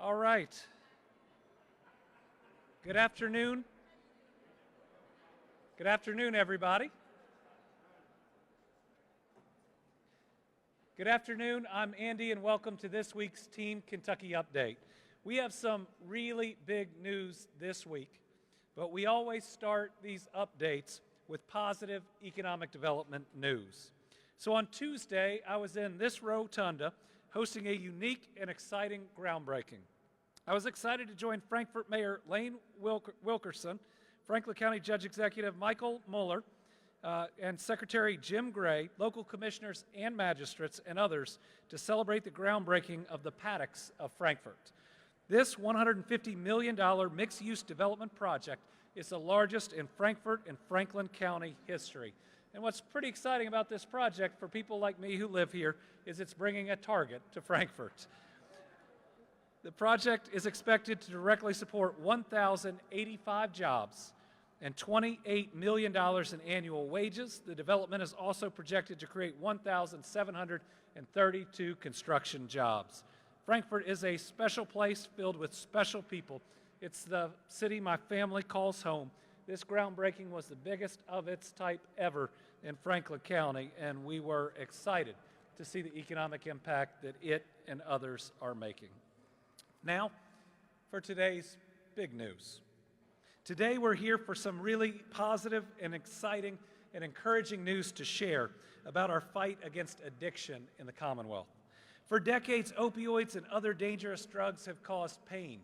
All right. Good afternoon. Good afternoon, everybody. Good afternoon. I'm Andy, and welcome to this week's Team Kentucky Update. We have some really big news this week, but we always start these updates with positive economic development news. So on Tuesday, I was in this rotunda hosting a unique and exciting groundbreaking. I was excited to join Frankfort Mayor Lane Wilkerson, Franklin County Judge Executive Michael Mueller, and Secretary Jim Gray, local commissioners and magistrates, and others to celebrate the groundbreaking of the paddocks of Frankfort. This $150 million mixed-use development project is the largest in Frankfort and Franklin County history. And what's pretty exciting about this project for people like me who live here is it's bringing a Target to Frankfort. The project is expected to directly support 1,085 jobs and $28 million in annual wages. The development is also projected to create 1,732 construction jobs. Frankfort is a special place filled with special people. It's the city my family calls home. This groundbreaking was the biggest of its type ever in Franklin County, and we were excited to see the economic impact that it and others are making. Now, for today's big news. Today we're here for some really positive and exciting and encouraging news to share about our fight against addiction in the Commonwealth. For decades, opioids and other dangerous drugs have caused pain,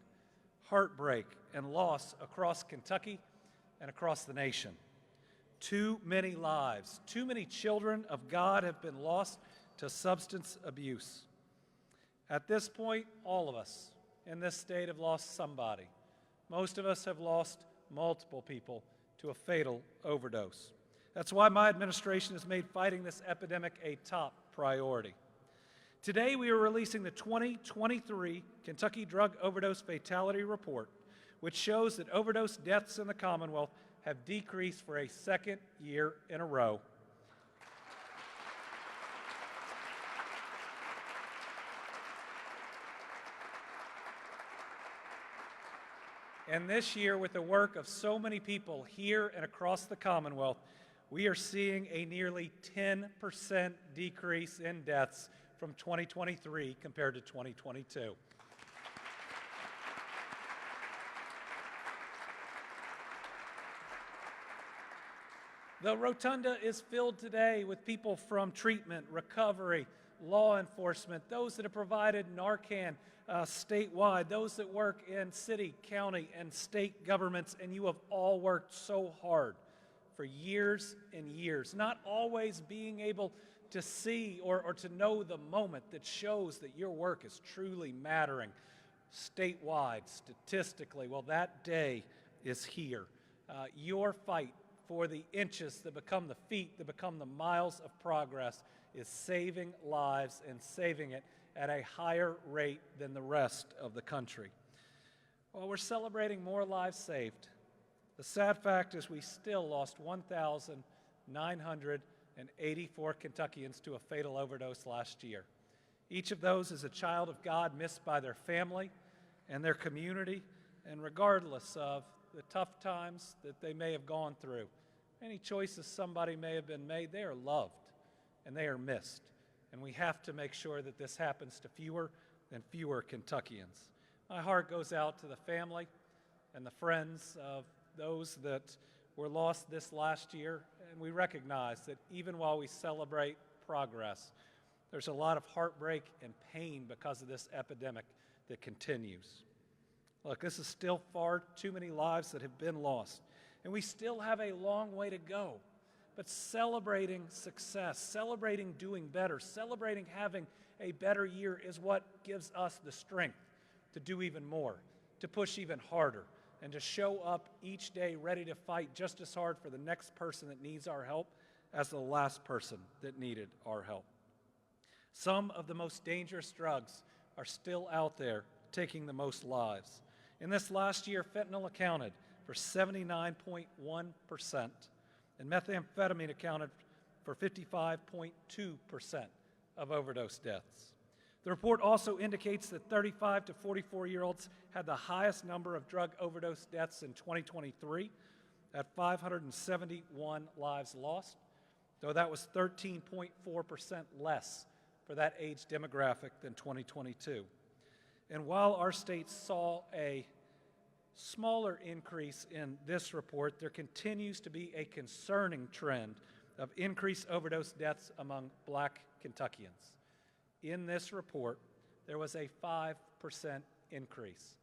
heartbreak, and loss across Kentucky and across the nation. Too many lives, too many children of God have been lost to substance abuse. At this point, all of us in this state have lost somebody. Most of us have lost multiple people to a fatal overdose. That's why my administration has made fighting this epidemic a top priority. Today, we are releasing the 2023 Kentucky Drug Overdose Fatality Report, which shows that overdose deaths in the Commonwealth have decreased for a second year in a row. And this year, with the work of so many people here and across the Commonwealth, we are seeing a nearly 10% decrease in deaths from 2023 compared to 2022. The rotunda is filled today with people from treatment, recovery, law enforcement, those that have provided Narcan statewide, those that work in city, county, and state governments, and you have all worked so hard for years and years, not always being able to see or to know the moment that shows that your work is truly mattering statewide, statistically. Well, that day is here. Your fight for the inches that become the feet, that become the miles of progress, is saving lives and saving it at a higher rate than the rest of the country. While we're celebrating more lives saved, the sad fact is we still lost 1,984 Kentuckians to a fatal overdose last year. Each of those is a child of God missed by their family and their community, and regardless of the tough times that they may have gone through, any choices somebody may have been made, they are loved and they are missed. And we have to make sure that this happens to fewer and fewer Kentuckians. My heart goes out to the family and the friends of those that were lost this last year, and we recognize that even while we celebrate progress, there's a lot of heartbreak and pain because of this epidemic that continues. Look, this is still far too many lives that have been lost, and we still have a long way to go. But celebrating success, celebrating doing better, celebrating having a better year is what gives us the strength to do even more, to push even harder, and to show up each day ready to fight just as hard for the next person that needs our help as the last person that needed our help. Some of the most dangerous drugs are still out there taking the most lives. In this last year, fentanyl accounted for 79.1%, and methamphetamine accounted for 55.2% of overdose deaths. The report also indicates that 35 to 44-year-olds had the highest number of drug overdose deaths in 2023 at 571 lives lost, though that was 13.4% less for that age demographic than 2022. And while our state saw a smaller increase in this report, there continues to be a concerning trend of increased overdose deaths among Black Kentuckians. In this report, there was a 5% increase.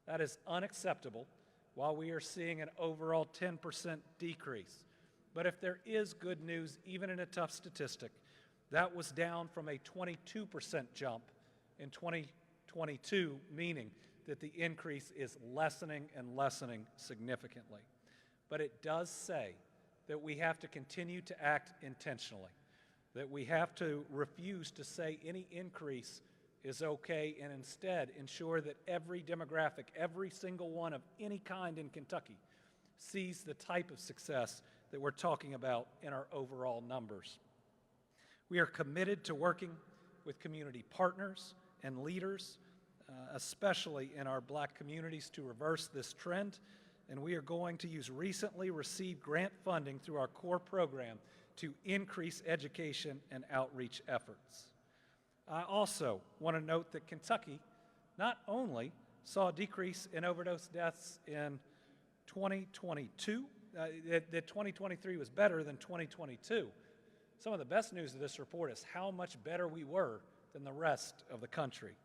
That is unacceptable, while we are seeing an overall 10% decrease. But if there is good news, even in a tough statistic, that was down from a 22% jump in 2022, meaning that the increase is lessening and lessening significantly. But it does say that we have to continue to act intentionally, that we have to refuse to say any increase is okay and instead ensure that every demographic, every single one of any kind in Kentucky, sees the type of success that we're talking about in our overall numbers. We are committed to working with community partners and leaders, especially in our Black communities, to reverse this trend, and we are going to use recently received grant funding through our core program to increase education and outreach efforts. I also want to note that Kentucky not only saw a decrease in overdose deaths in 2022, that 2023 was better than 2022. Some of the best news of this report is how much better we were than the rest of the country.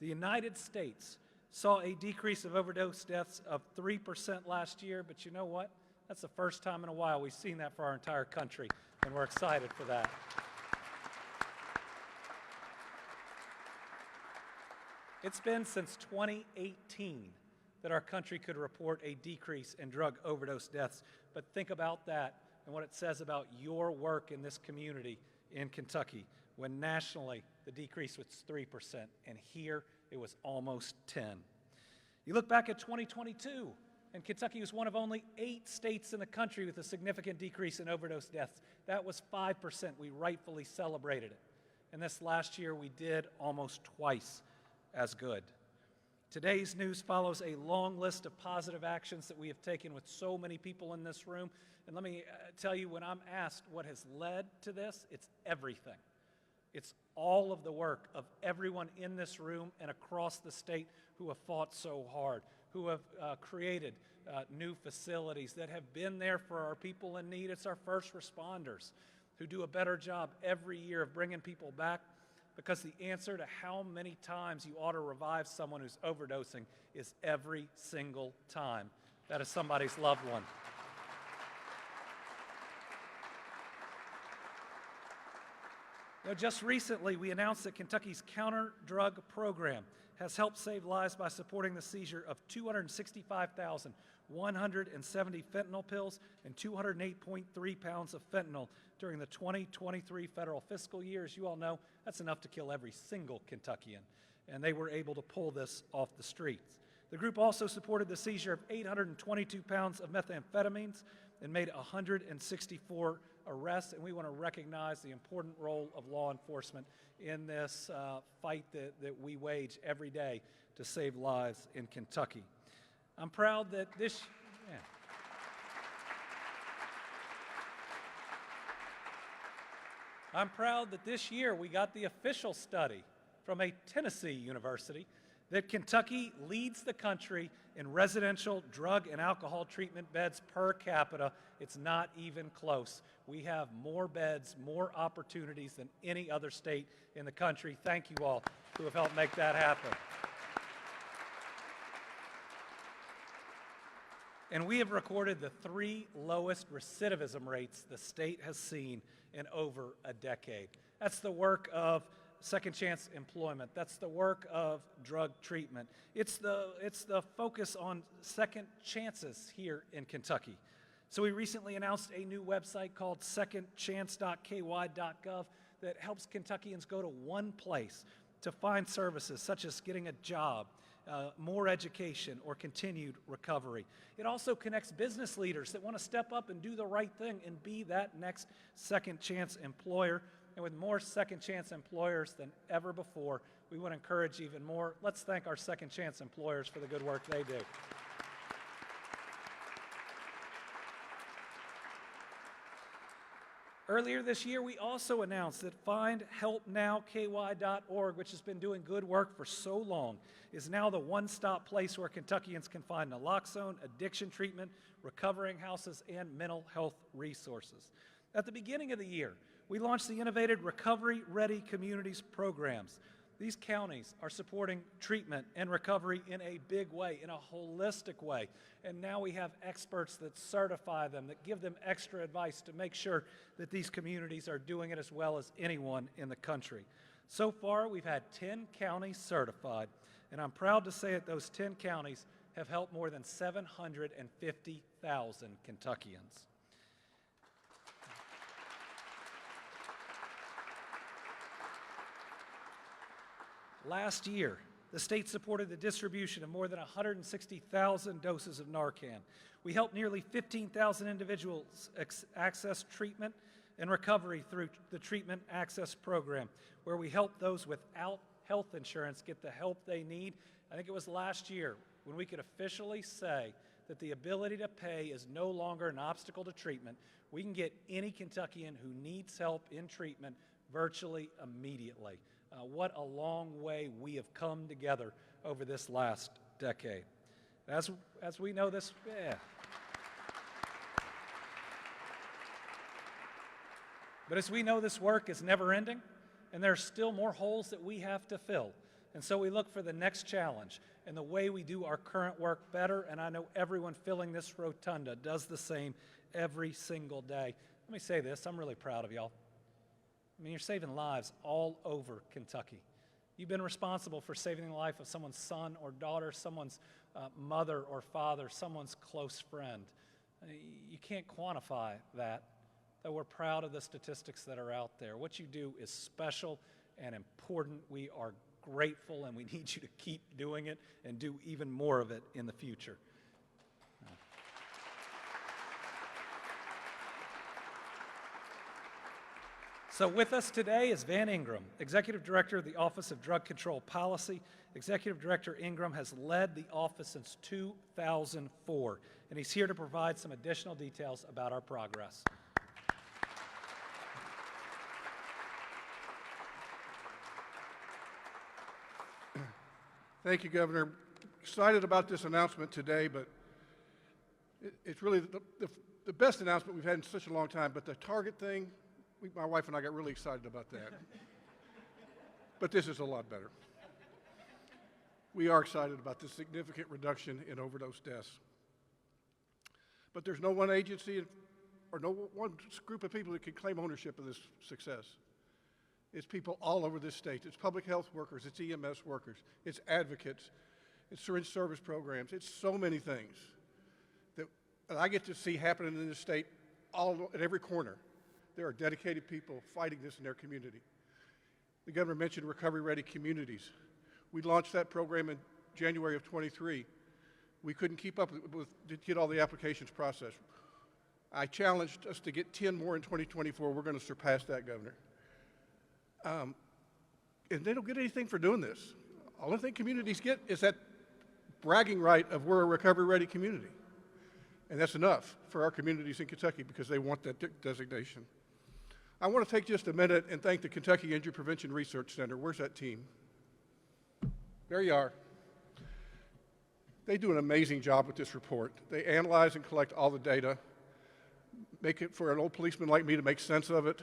The United States saw a decrease of overdose deaths of 3% last year, but you know what? That's the first time in a while we've seen that for our entire country, and we're excited for that. It's been since 2018 that our country could report a decrease in drug overdose deaths, but think about that and what it says about your work in this community in Kentucky, when nationally the decrease was 3%, and here it was almost 10. You look back at 2022, and Kentucky was one of only 8 states in the country with a significant decrease in overdose deaths. That was 5%. We rightfully celebrated it. And this last year, we did almost twice as good. Today's news follows a long list of positive actions that we have taken with so many people in this room. And let me tell you, when I'm asked what has led to this, it's everything. It's all of the work of everyone in this room and across the state who have fought so hard, who have created new facilities that have been there for our people in need. It's our first responders who do a better job every year of bringing people back, because the answer to how many times you ought to revive someone who's overdosing is every single time that is somebody's loved one. Now, just recently, we announced that Kentucky's counter-drug program has helped save lives by supporting the seizure of 265,170 fentanyl pills and 208.3 pounds of fentanyl during the 2023 federal fiscal year. As you all know, that's enough to kill every single Kentuckian, and they were able to pull this off the streets. The group also supported the seizure of 822 pounds of methamphetamines and made 164 arrests, and we want to recognize the important role of law enforcement in this fight that we wage every day to save lives in Kentucky. I'm proud that this year we got the official study from a Tennessee university that Kentucky leads the country in residential drug and alcohol treatment beds per capita. It's not even close. We have more beds, more opportunities than any other state in the country. Thank you all who have helped make that happen. And we have recorded the 3 lowest recidivism rates the state has seen in over a decade. That's the work of second chance employment. That's the work of drug treatment. It's the focus on second chances here in Kentucky. So we recently announced a new website called secondchance.ky.gov that helps Kentuckians go to one place to find services such as getting a job, more education, or continued recovery. It also connects business leaders that want to step up and do the right thing and be that next second chance employer. And with more second chance employers than ever before, we want to encourage even more. Let's thank our second chance employers for the good work they do. Earlier this year, we also announced that FindHelpNowKY.org, which has been doing good work for so long, is now the one-stop place where Kentuckians can find naloxone, addiction treatment, recovering houses, and mental health resources. At the beginning of the year, we launched the innovative Recovery Ready Communities programs. These counties are supporting treatment and recovery in a big way, in a holistic way. And now we have experts that certify them, that give them extra advice to make sure that these communities are doing it as well as anyone in the country. So far, we've had 10 counties certified, and I'm proud to say that those 10 counties have helped more than 750,000 Kentuckians. Last year, the state supported the distribution of more than 160,000 doses of Narcan. We helped nearly 15,000 individuals access treatment and recovery through the Treatment Access Program, where we help those without health insurance get the help they need. I think it was last year when we could officially say that the ability to pay is no longer an obstacle to treatment. We can get any Kentuckian who needs help in treatment virtually immediately. What a long way we have come together over this last decade. As we know this, But as we know, this work is never ending, and there are still more holes that we have to fill. And so we look for the next challenge and the way we do our current work better, and I know everyone filling this rotunda does the same every single day. Let me say this, I'm really proud of y'all. I mean, you're saving lives all over Kentucky. You've been responsible for saving the life of someone's son or daughter, someone's mother or father, someone's close friend. You can't quantify that, though we're proud of the statistics that are out there. What you do is special and important. We are grateful, and we need you to keep doing it and do even more of it in the future. So with us today is Van Ingram, Executive Director of the Office of Drug Control Policy. Executive Director Ingram has led the office since 2004, and he's here to provide some additional details about our progress. Thank you, Governor. Excited about this announcement today, but it's really the best announcement we've had in such a long time. But the Target thing, my wife and I got really excited about that. But this is a lot better. We are excited about the significant reduction in overdose deaths. But there's no one agency or no one group of people that can claim ownership of this success. It's people all over this state. It's public health workers, it's EMS workers, it's advocates, it's syringe service programs, it's so many things that I get to see happening in this state at every corner. There are dedicated people fighting this in their community. The governor mentioned Recovery Ready Communities. We launched that program in January of 23. We couldn't keep up to get all the applications processed. I challenged us to get 10 more in 2024. We're going to surpass that, Governor. And they don't get anything for doing this. All I think communities get is that bragging right of we're a recovery-ready community. And that's enough for our communities in Kentucky because they want that designation. I want to take just a minute and thank the Kentucky Injury Prevention Research Center. Where's that team? There you are. They do an amazing job with this report. They analyze and collect all the data, make it for an old policeman like me to make sense of it,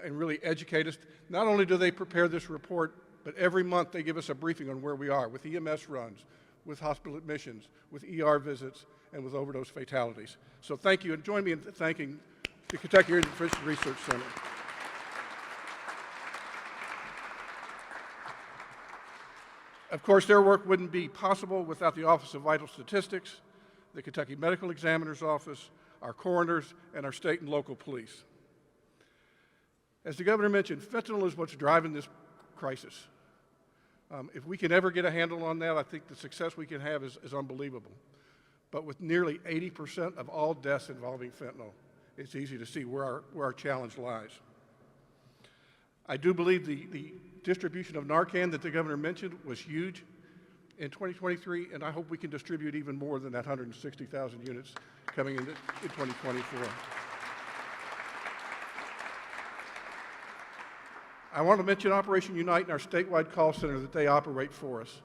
and really educate us. Not only do they prepare this report, but every month they give us a briefing on where we are with EMS runs, with hospital admissions, with ER visits, and with overdose fatalities. So thank you, and join me in thanking the Kentucky Injury Prevention Research Center. Of course, their work wouldn't be possible without the Office of Vital Statistics, the Kentucky Medical Examiner's Office, our coroners, and our state and local police. As the governor mentioned, fentanyl is what's driving this crisis. If we can ever get a handle on that, I think the success we can have is unbelievable. But with nearly 80% of all deaths involving fentanyl, it's easy to see where our challenge lies. I do believe the distribution of Narcan that the governor mentioned was huge in 2023, and I hope we can distribute even more than that 160,000 units coming in 2024. I want to mention Operation Unite and our statewide call center that they operate for us.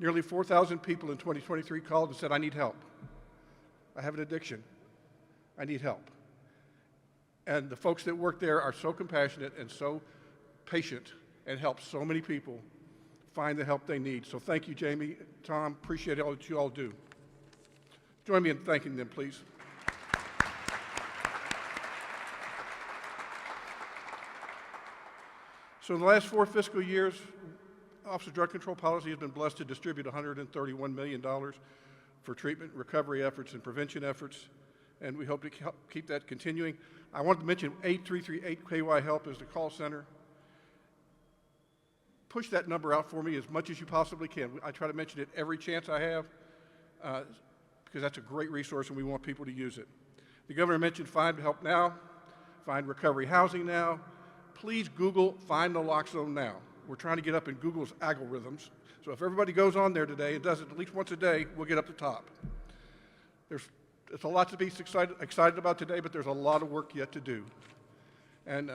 Nearly 4,000 people in 2023 called and said, I need help. I have an addiction. I need help. And the folks that work there are so compassionate and so patient and help so many people find the help they need. So thank you, Jamie, Tom, appreciate all that you all do. Join me in thanking them, please. So in the last 4 fiscal years, Office of Drug Control Policy has been blessed to distribute $131 million for treatment, recovery efforts, and prevention efforts, and we hope to keep that continuing. I want to mention 8338-KY-HELP is the call center. Push that number out for me as much as you possibly can. I try to mention it every chance I have because that's a great resource and we want people to use it. The governor mentioned Find Help Now, Find Recovery Housing Now. Please Google Find Naloxone Now. We're trying to get up in Google's algorithms. So if everybody goes on there today and does it at least once a day, we'll get up to top. There's a lot to be excited about today, but there's a lot of work yet to do. And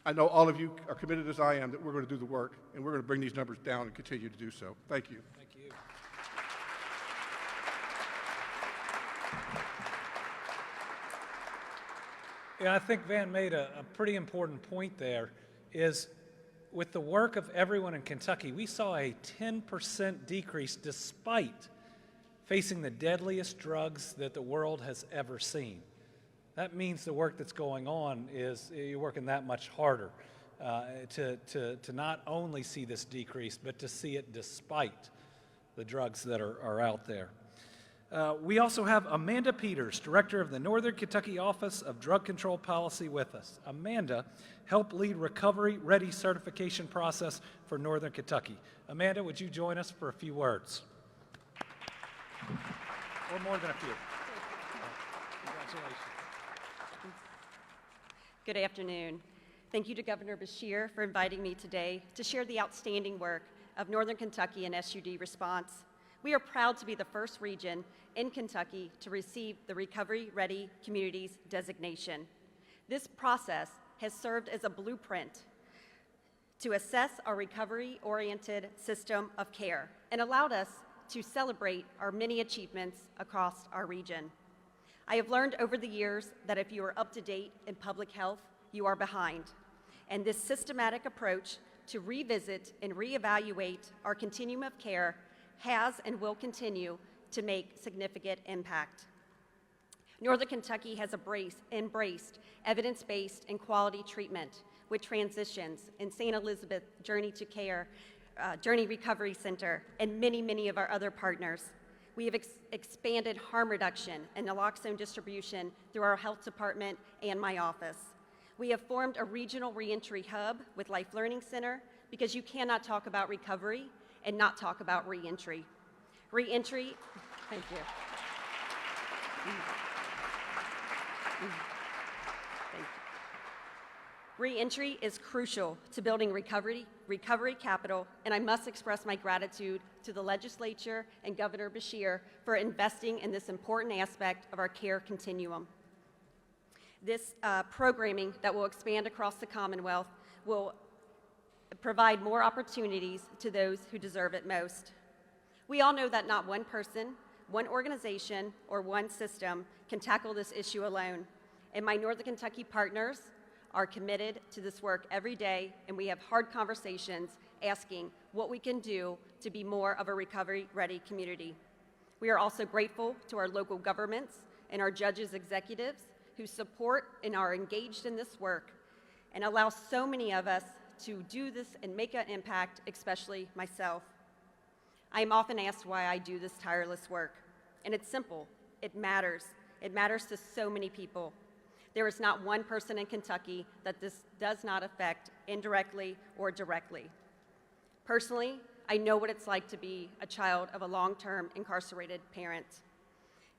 I know all of you are committed as I am that we're going to do the work, and we're going to bring these numbers down and continue to do so. Thank you. Thank you. Yeah, I think Van made a pretty important point there, is with the work of everyone in Kentucky, we saw a 10% decrease despite facing the deadliest drugs that the world has ever seen. That means the work that's going on is you're working that much harder to not only see this decrease, but to see it despite the drugs that are out there. We also have Amanda Peters, Director of the Northern Kentucky Office of Drug Control Policy with us. Amanda helped lead Recovery Ready certification process for Northern Kentucky. Amanda, would you join us for a few words? Or more than a few. Congratulations. Good afternoon. Thank you to Governor Beshear for inviting me today to share the outstanding work of Northern Kentucky and SUD response. We are proud to be the first region in Kentucky to receive the Recovery Ready Communities designation. This process has served as a blueprint to assess our recovery-oriented system of care and allowed us to celebrate our many achievements across our region. I have learned over the years that if you are up to date in public health, you are behind. And this systematic approach to revisit and reevaluate our continuum of care has and will continue to make significant impact. Northern Kentucky has embraced evidence-based and quality treatment with transitions in St. Elizabeth Journey to Care, Journey Recovery Center, and many, many of our other partners. We have expanded harm reduction and naloxone distribution through our health department and my office. We have formed a regional reentry hub with Life Learning Center because you cannot talk about recovery and not talk about reentry. Reentry, thank you. Thank you. Reentry is crucial to building recovery capital, and I must express my gratitude to the legislature and Governor Beshear for investing in this important aspect of our care continuum. This programming that will expand across the Commonwealth will provide more opportunities to those who deserve it most. We all know that not one person, one organization, or one system can tackle this issue alone, and my Northern Kentucky partners are committed to this work every day, and we have hard conversations asking what we can do to be more of a recovery-ready community. We are also grateful to our local governments and our judges, executives who support and are engaged in this work and allow so many of us to do this and make an impact, especially myself. I am often asked why I do this tireless work, and it's simple. It matters. It matters to so many people. There is not one person in Kentucky that this does not affect indirectly or directly. Personally, I know what it's like to be a child of a long-term incarcerated parent.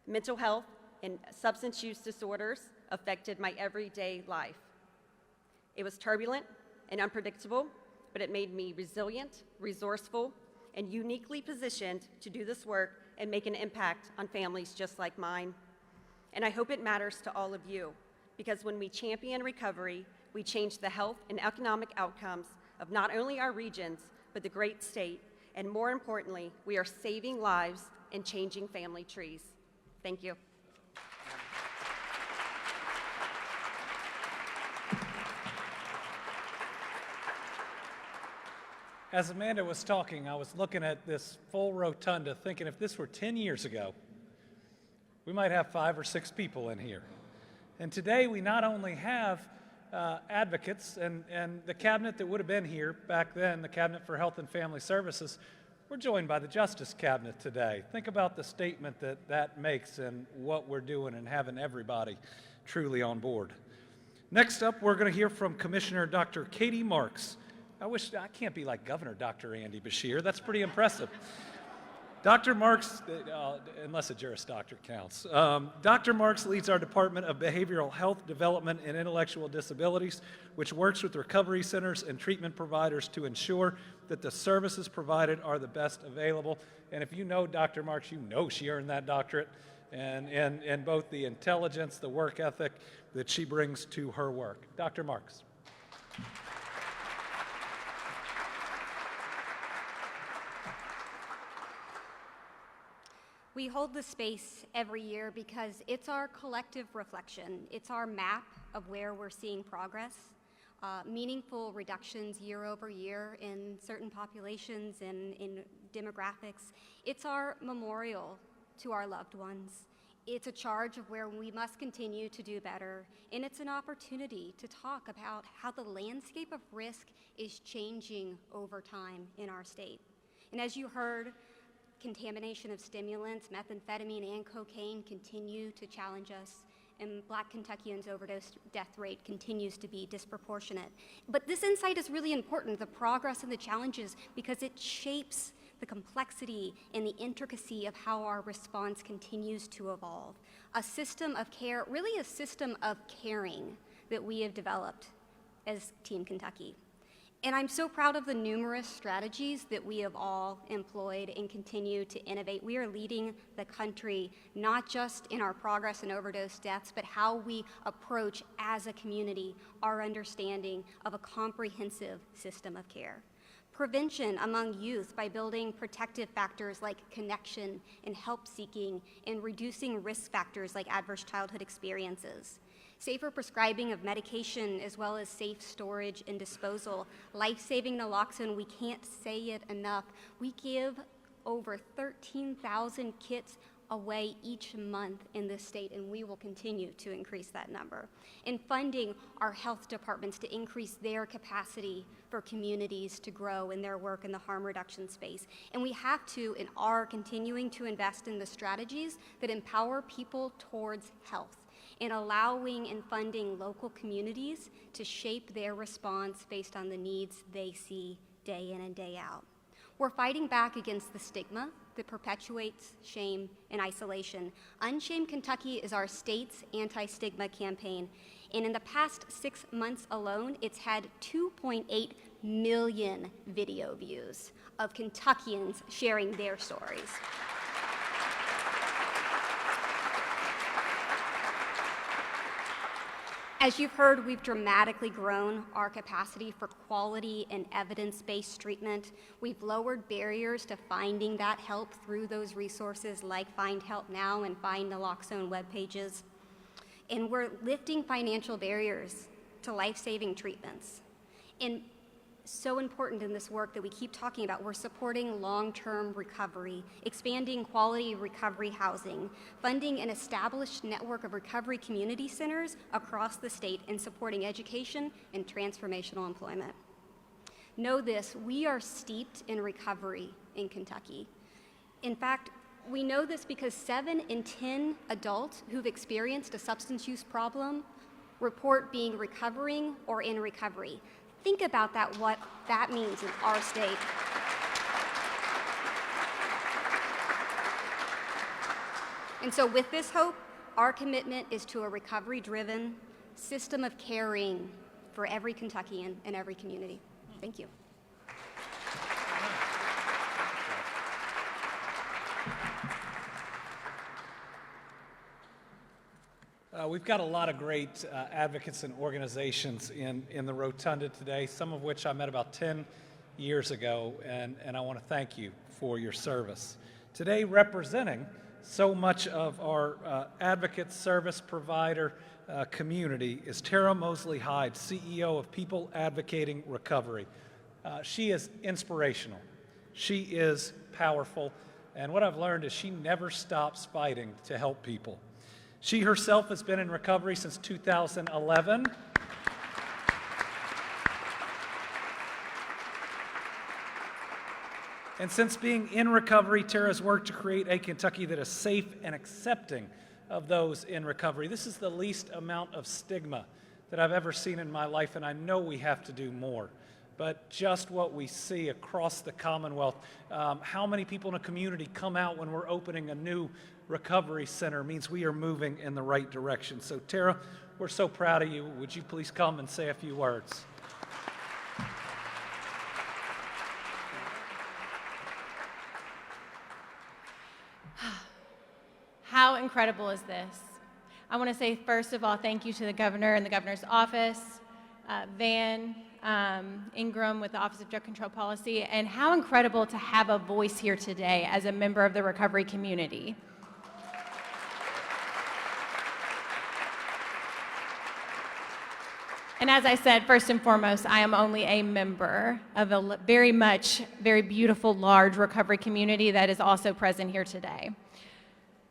Mental health and substance use disorders affected my everyday life. It was turbulent, and unpredictable, but it made me resilient, resourceful, and uniquely positioned to do this work and make an impact on families just like mine. And I hope it matters to all of you, because when we champion recovery, we change the health and economic outcomes of not only our regions, but the great state, and more importantly, we are saving lives and changing family trees. Thank you. As Amanda was talking, I was looking at this full rotunda thinking if this were 10 years ago, we might have 5 or 6 people in here. And today we not only have advocates and the cabinet that would have been here back then, the Cabinet for Health and Family Services, we're joined by the Justice Cabinet today. Think about the statement that that makes and what we're doing and having everybody truly on board. Next up, we're going to hear from Commissioner Dr. Katie Marks. I can't be like Governor Dr. Andy Beshear. That's pretty impressive. Dr. Marks, unless a Juris Doctor counts. Dr. Marks leads our Department of Behavioral Health Development and Intellectual Disabilities, which works with recovery centers and treatment providers to ensure that the services provided are the best available. And if you know Dr. Marks, you know she earned that doctorate, and both the intelligence, the work ethic that she brings to her work. Dr. Marks. We hold this space every year because it's our collective reflection. It's our map of where we're seeing progress, meaningful reductions year over year in certain populations and in demographics. It's our memorial to our loved ones. It's a charge of where we must continue to do better, and it's an opportunity to talk about how the landscape of risk is changing over time in our state. And as you heard, contamination of stimulants, methamphetamine and cocaine continue to challenge us, and Black Kentuckians' overdose death rate continues to be disproportionate. But this insight is really important, the progress and the challenges, because it shapes the complexity and the intricacy of how our response continues to evolve. A system of care, really a system of caring that we have developed as Team Kentucky. And I'm so proud of the numerous strategies that we have all employed and continue to innovate. We are leading the country, not just in our progress in overdose deaths, but how we approach as a community our understanding of a comprehensive system of care. Prevention among youth by building protective factors like connection and help seeking, and reducing risk factors like adverse childhood experiences. Safer prescribing of medication, as well as safe storage and disposal. Life-saving naloxone, we can't say it enough. We give over 13,000 kits away each month in this state, and we will continue to increase that number. And funding our health departments to increase their capacity for communities to grow in their work in the harm reduction space. And we have to and are continuing to invest in the strategies that empower people towards health, and allowing and funding local communities to shape their response based on the needs they see day in and day out. We're fighting back against the stigma that perpetuates shame and isolation. Unshamed Kentucky is our state's anti-stigma campaign, and in the past 6 months alone, it's had 2.8 million video views of Kentuckians sharing their stories. As you've heard, we've dramatically grown our capacity for quality and evidence-based treatment. We've lowered barriers to finding that help through those resources like Find Help Now and Find Naloxone web pages. And we're lifting financial barriers to life-saving treatments. And so important in this work that we keep talking about, we're supporting long-term recovery, expanding quality recovery housing, funding an established network of recovery community centers across the state, and supporting education and transformational employment. Know this, we are steeped in recovery in Kentucky. In fact, we know this because 7 in 10 adults who've experienced a substance use problem report being recovering or in recovery. Think about that, what that means in our state. And so with this hope, our commitment is to a recovery-driven system of caring for every Kentuckian and every community. Thank you. We've got a lot of great advocates and organizations in the rotunda today, some of which I met about 10 years ago, and I want to thank you for your service. Today, representing so much of our advocate service provider community is Tara Mosley Hyde, CEO of People Advocating Recovery. She is inspirational. She is powerful. And what I've learned is she never stops fighting to help people. She herself has been in recovery since 2011. And since being in recovery, Tara has worked to create a Kentucky that is safe and accepting of those in recovery. This is the least amount of stigma that I've ever seen in my life, and I know we have to do more. But just what we see across the Commonwealth, how many people in a community come out when we're opening a new recovery center means we are moving in the right direction. So Tara, we're so proud of you. Would you please come and say a few words? How incredible is this? I want to say, first of all, thank you to the governor and the governor's office, Van Ingram with the Office of Drug Control Policy, and how incredible to have a voice here today as a member of the recovery community. And as I said, first and foremost, I am only a member of a very beautiful, large recovery community that is also present here today.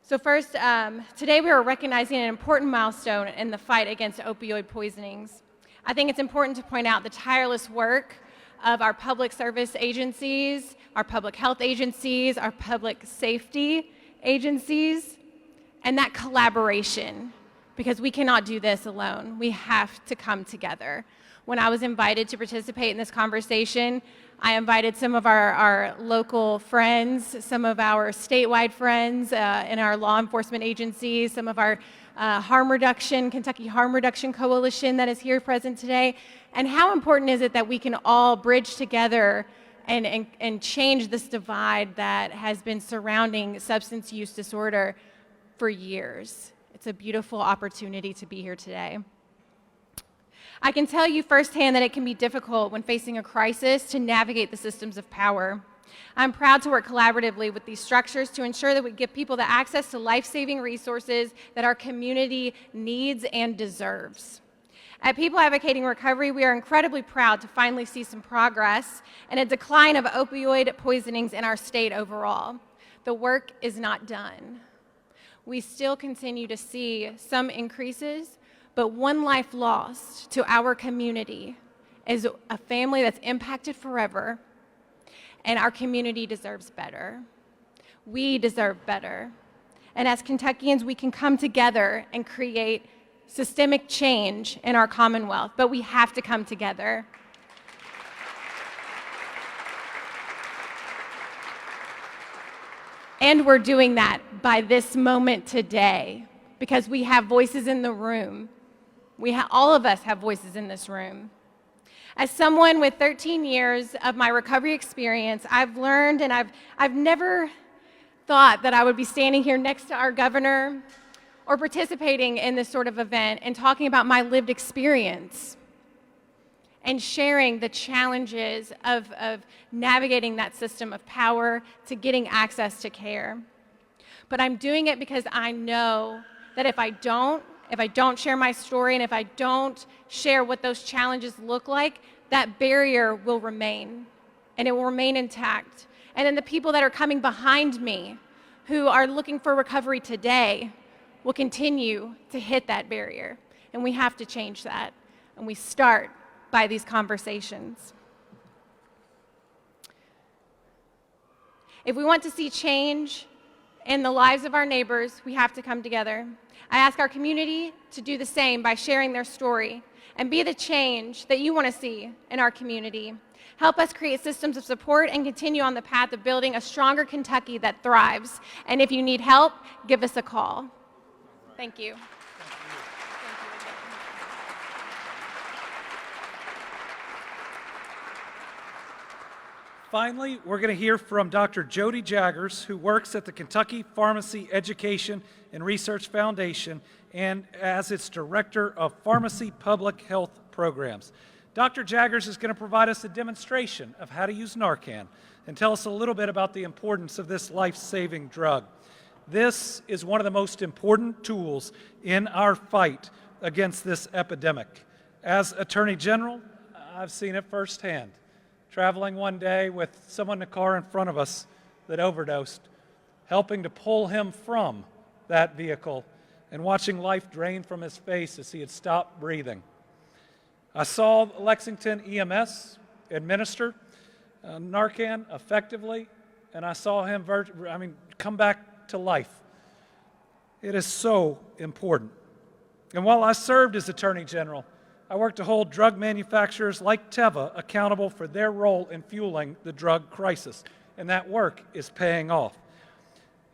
So first, today we are recognizing an important milestone in the fight against opioid poisonings. I think it's important to point out the tireless work of our public service agencies, our public health agencies, our public safety agencies, and that collaboration, because we cannot do this alone. We have to come together. When I was invited to participate in this conversation, I invited some of our local friends, some of our statewide friends in our law enforcement agencies, some of our Kentucky Harm Reduction Coalition that is here present today. And how important is it that we can all bridge together and change this divide that has been surrounding substance use disorder for years? It's a beautiful opportunity to be here today. I can tell you firsthand that it can be difficult when facing a crisis to navigate the systems of power. I'm proud to work collaboratively with these structures to ensure that we give people the access to life-saving resources that our community needs and deserves. At People Advocating Recovery, we are incredibly proud to finally see some progress and a decline of opioid poisonings in our state overall. The work is not done. We still continue to see some increases, but one life lost to our community is a family that's impacted forever, and our community deserves better. We deserve better. And as Kentuckians, we can come together and create systemic change in our Commonwealth, but we have to come together. And we're doing that by this moment today, because we have voices in the room. All of us have voices in this room. As someone with 13 years of my recovery experience, I've learned, and I've never thought that I would be standing here next to our governor or participating in this sort of event and talking about my lived experience and sharing the challenges of navigating that system of power to getting access to care. But I'm doing it because I know that if I don't share my story and if I don't share what those challenges look like, that barrier will remain, and it will remain intact. And then the people that are coming behind me who are looking for recovery today will continue to hit that barrier, and we have to change that, and we start by these conversations. If we want to see change in the lives of our neighbors, we have to come together. I ask our community to do the same by sharing their story and be the change that you want to see in our community. Help us create systems of support and continue on the path of building a stronger Kentucky that thrives. And if you need help, give us a call. Thank you. Finally, we're going to hear from Dr. Jody Jaggers, who works at the Kentucky Pharmacy Education and Research Foundation and as its Director of Pharmacy Public Health Programs. Dr. Jaggers is going to provide us a demonstration of how to use Narcan and tell us a little bit about the importance of this life-saving drug. This is one of the most important tools in our fight against this epidemic. As Attorney General, I've seen it firsthand. Traveling one day with someone in the car in front of us that overdosed, helping to pull him from that vehicle and watching life drain from his face as he had stopped breathing. I saw Lexington EMS administer Narcan effectively, and I saw him come back to life. It is so important. And while I served as Attorney General, I worked to hold drug manufacturers like Teva accountable for their role in fueling the drug crisis, and that work is paying off.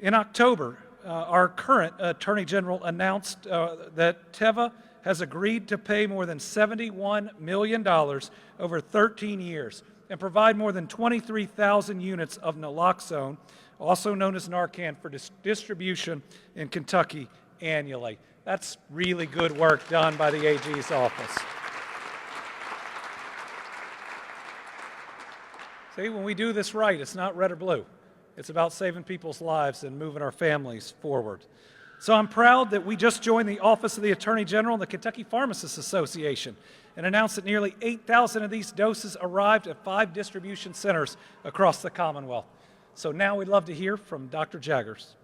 In October, our current Attorney General announced that Teva has agreed to pay more than $71 million over 13 years and provide more than 23,000 units of naloxone, also known as Narcan, for distribution in Kentucky annually. That's really good work done by the AG's office. See, when we do this right, it's not red or blue. It's about saving people's lives and moving our families forward. So I'm proud that we just joined the Office of the Attorney General and the Kentucky Pharmacists Association and announced that nearly 8,000 of these doses arrived at 5 distribution centers across the Commonwealth. So now we'd love to hear from Dr. Jaggers.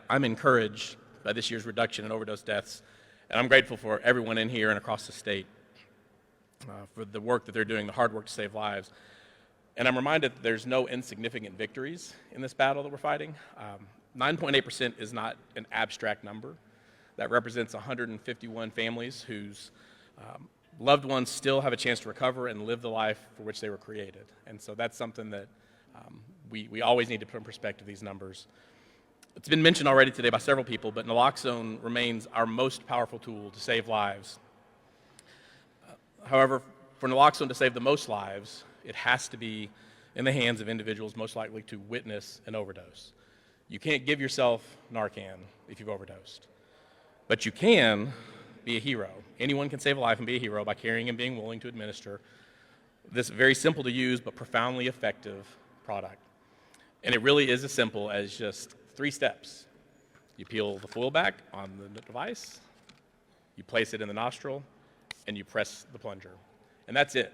I'm encouraged by this year's reduction in overdose deaths, and I'm grateful for everyone in here and across the state for the work that they're doing, the hard work to save lives. And I'm reminded that there's no insignificant victories in this battle that we're fighting. 9.8% is not an abstract number. That represents 151 families whose loved ones still have a chance to recover and live the life for which they were created. And so that's something that we always need to put in perspective, these numbers. It's been mentioned already today by several people, but naloxone remains our most powerful tool to save lives. However, for naloxone to save the most lives, it has to be in the hands of individuals most likely to witness an overdose. You can't give yourself Narcan if you've overdosed, but you can be a hero. Anyone can save a life and be a hero by carrying and being willing to administer this very simple to use but profoundly effective product. And it really is as simple as just 3 steps. You peel the foil back on the device, you place it in the nostril, and you press the plunger. And that's it.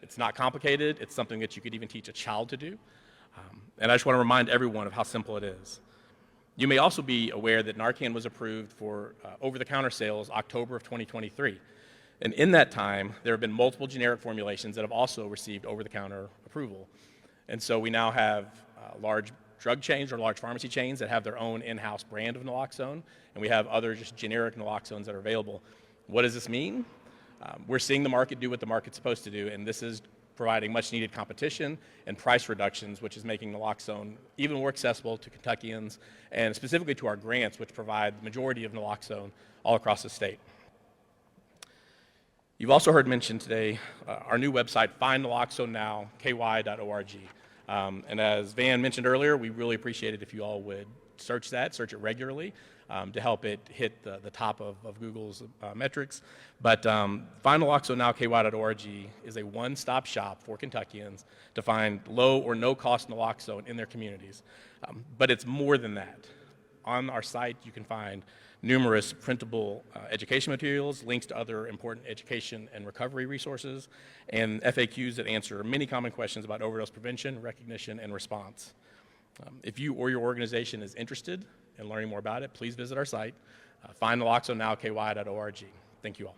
It's not complicated. It's something that you could even teach a child to do. And I just want to remind everyone of how simple it is. You may also be aware that Narcan was approved for over-the-counter sales October of 2023. And in that time, there have been multiple generic formulations that have also received over-the-counter approval. And so we now have large drug chains or large pharmacy chains that have their own in-house brand of naloxone, and we have other just generic naloxones that are available. What does this mean? We're seeing the market do what the market's supposed to do, and this is providing much-needed competition and price reductions, which is making naloxone even more accessible to Kentuckians, and specifically to our grants, which provide the majority of naloxone all across the state. You've also heard mentioned today our new website, findnaloxonenow.ky.org. And as Van mentioned earlier, we really appreciate it if you all would search it regularly to help it hit the top of Google's metrics. But findnaloxonenow.ky.org is a one-stop shop for Kentuckians to find low or no-cost naloxone in their communities. But it's more than that. On our site, you can find numerous printable education materials, links to other important education and recovery resources, and FAQs that answer many common questions about overdose prevention, recognition, and response. If you or your organization is interested in learning more about it, please visit our site, findnaloxonenow.ky.org. Thank you all.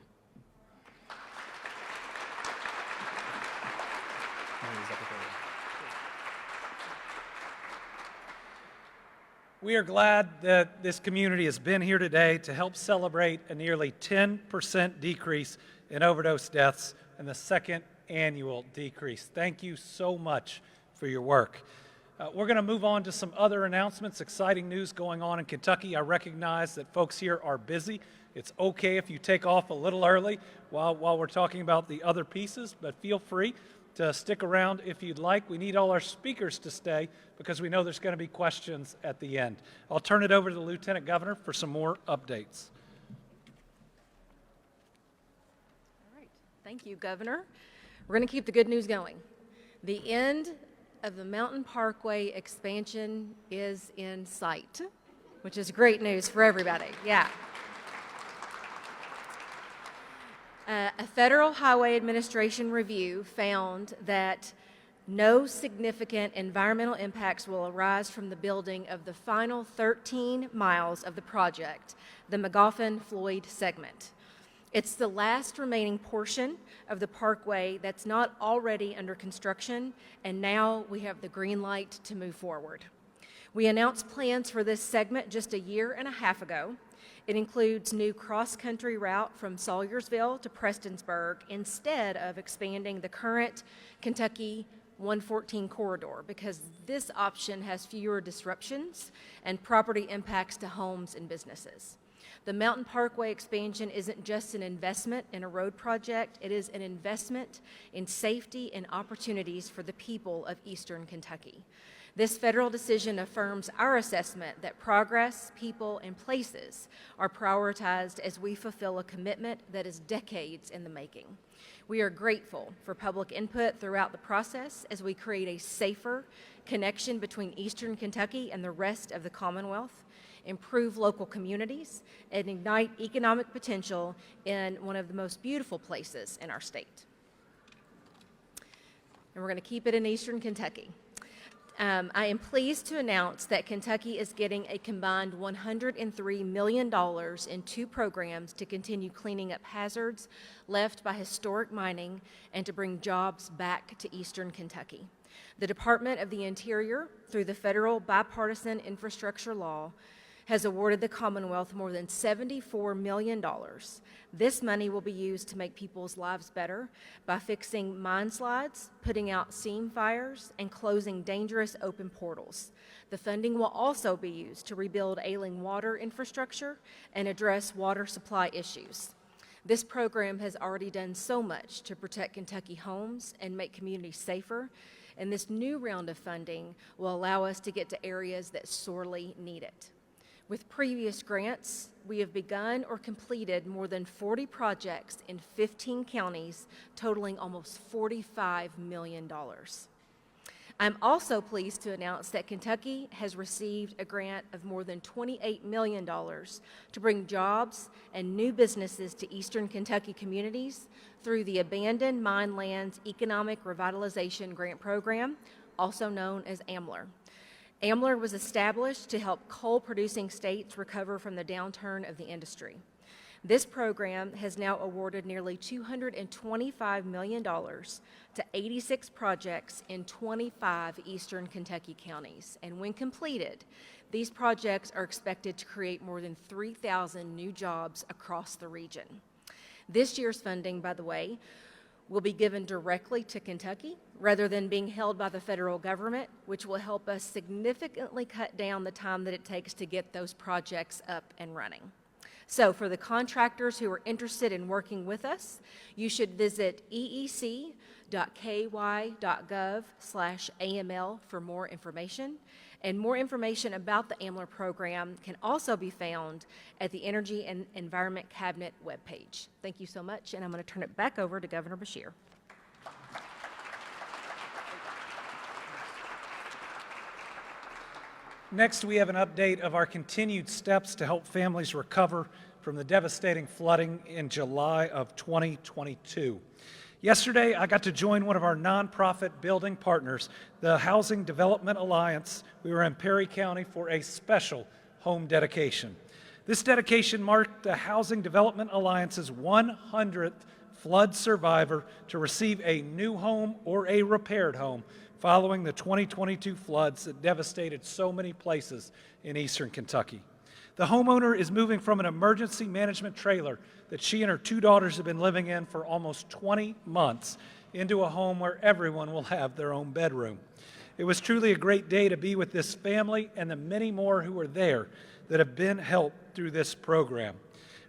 We are glad that this community has been here today to help celebrate a nearly 10% decrease in overdose deaths and the second annual decrease. Thank you so much for your work. We're going to move on to some other announcements, exciting news going on in Kentucky. I recognize that folks here are busy. It's okay if you take off a little early while we're talking about the other pieces, but feel free to stick around if you'd like. We need all our speakers to stay because we know there's going to be questions at the end. I'll turn it over to the Lieutenant Governor for some more updates. All right. Thank you, Governor. We're going to keep the good news going. The end of the Mountain Parkway expansion is in sight, which is great news for everybody. Yeah. A Federal Highway Administration review found that no significant environmental impacts will arise from the building of the final 13 miles of the project, the Magoffin-Floyd segment. It's the last remaining portion of the parkway that's not already under construction, and now we have the green light to move forward. We announced plans for this segment just a year and a half ago. It includes new cross-country route from Salyersville to Prestonsburg instead of expanding the current Kentucky 114 corridor, because this option has fewer disruptions and property impacts to homes and businesses. The Mountain Parkway expansion isn't just an investment in a road project, it is an investment in safety and opportunities for the people of Eastern Kentucky. This federal decision affirms our assessment that progress, people, and places are prioritized as we fulfill a commitment that is decades in the making. We are grateful for public input throughout the process as we create a safer connection between Eastern Kentucky and the rest of the Commonwealth, improve local communities, and ignite economic potential in one of the most beautiful places in our state. And we're going to keep it in Eastern Kentucky. I am pleased to announce that Kentucky is getting a combined $103 million in 2 programs to continue cleaning up hazards left by historic mining and to bring jobs back to Eastern Kentucky. The Department of the Interior, through the federal bipartisan infrastructure law, has awarded the Commonwealth more than $74 million. This money will be used to make people's lives better by fixing mine slides, putting out seam fires, and closing dangerous open portals. The funding will also be used to rebuild ailing water infrastructure and address water supply issues. This program has already done so much to protect Kentucky homes and make communities safer, and this new round of funding will allow us to get to areas that sorely need it. With previous grants, we have begun or completed more than 40 projects in 15 counties, totaling almost $45 million. I'm also pleased to announce that Kentucky has received a grant of more than $28 million to bring jobs and new businesses to Eastern Kentucky communities through the Abandoned Mine Lands Economic Revitalization Grant Program, also known as AMLR. AMLR was established to help coal-producing states recover from the downturn of the industry. This program has now awarded nearly $225 million to 86 projects in 25 Eastern Kentucky counties. And when completed, these projects are expected to create more than 3,000 new jobs across the region. This year's funding, by the way, will be given directly to Kentucky rather than being held by the federal government, which will help us significantly cut down the time that it takes to get those projects up and running. So for the contractors who are interested in working with us, you should visit eec.ky.gov/AML for more information. And more information about the AMLR program can also be found at the Energy and Environment Cabinet webpage. Thank you so much, and I'm going to turn it back over to Governor Beshear. Next, we have an update of our continued steps to help families recover from the devastating flooding in July of 2022. Yesterday, I got to join one of our nonprofit building partners, the Housing Development Alliance. We were in Perry County for a special home dedication. This dedication marked the Housing Development Alliance's 100th flood survivor to receive a new home or a repaired home following the 2022 floods that devastated so many places in Eastern Kentucky. The homeowner is moving from an emergency management trailer that she and her 2 daughters have been living in for almost 20 months into a home where everyone will have their own bedroom. It was truly a great day to be with this family and the many more who were there that have been helped through this program.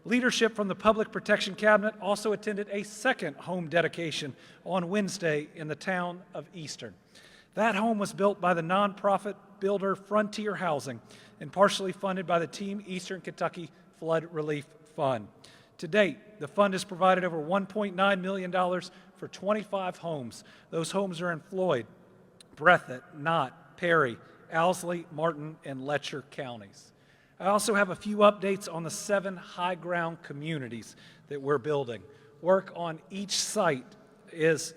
Leadership from the Public Protection Cabinet also attended a second home dedication on Wednesday in the town of Eastern. That home was built by the nonprofit builder Frontier Housing and partially funded by the Team Eastern Kentucky Flood Relief Fund. To date, the fund has provided over $1.9 million for 25 homes. Those homes are in Floyd, Breathitt, Knott, Perry, Owsley, Martin, and Letcher counties. I also have a few updates on the 7 high-ground communities that we're building. Work on each site is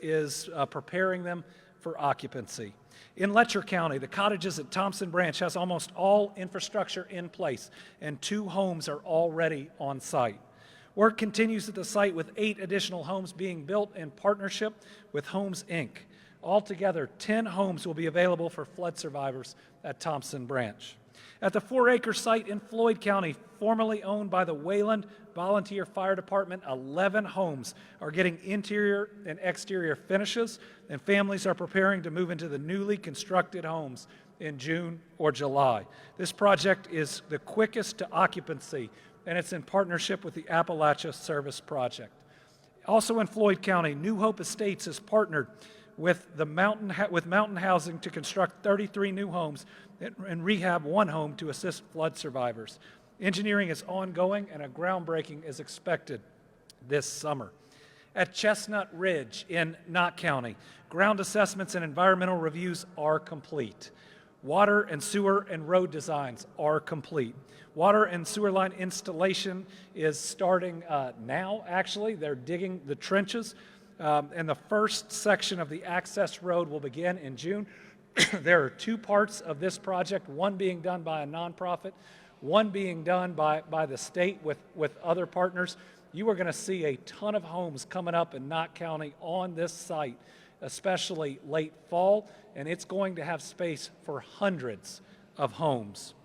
preparing them for occupancy. In Letcher County, the cottages at Thompson Branch has almost all infrastructure in place, and 2 homes are already on site. Work continues at the site with 8 additional homes being built in partnership with Homes, Inc. Altogether, 10 homes will be available for flood survivors at Thompson Branch. At the 4-acre site in Floyd County, formerly owned by the Wayland Volunteer Fire Department, 11 homes are getting interior and exterior finishes, and families are preparing to move into the newly constructed homes in June or July. This project is the quickest to occupancy, and it's in partnership with the Appalachia Service Project. Also in Floyd County, New Hope Estates has partnered with Mountain Housing to construct 33 new homes and rehab 1 home to assist flood survivors. Engineering is ongoing and a groundbreaking is expected this summer. At Chestnut Ridge in Knott County, ground assessments and environmental reviews are complete. Water and sewer and road designs are complete. Water and sewer line installation is starting now, actually. They're digging the trenches. And the first section of the access road will begin in June. There are 2 parts of this project, one being done by a nonprofit, one being done by the state with other partners. You are going to see a ton of homes coming up in Knott County on this site, especially late fall, and it's going to have space for hundreds of homes.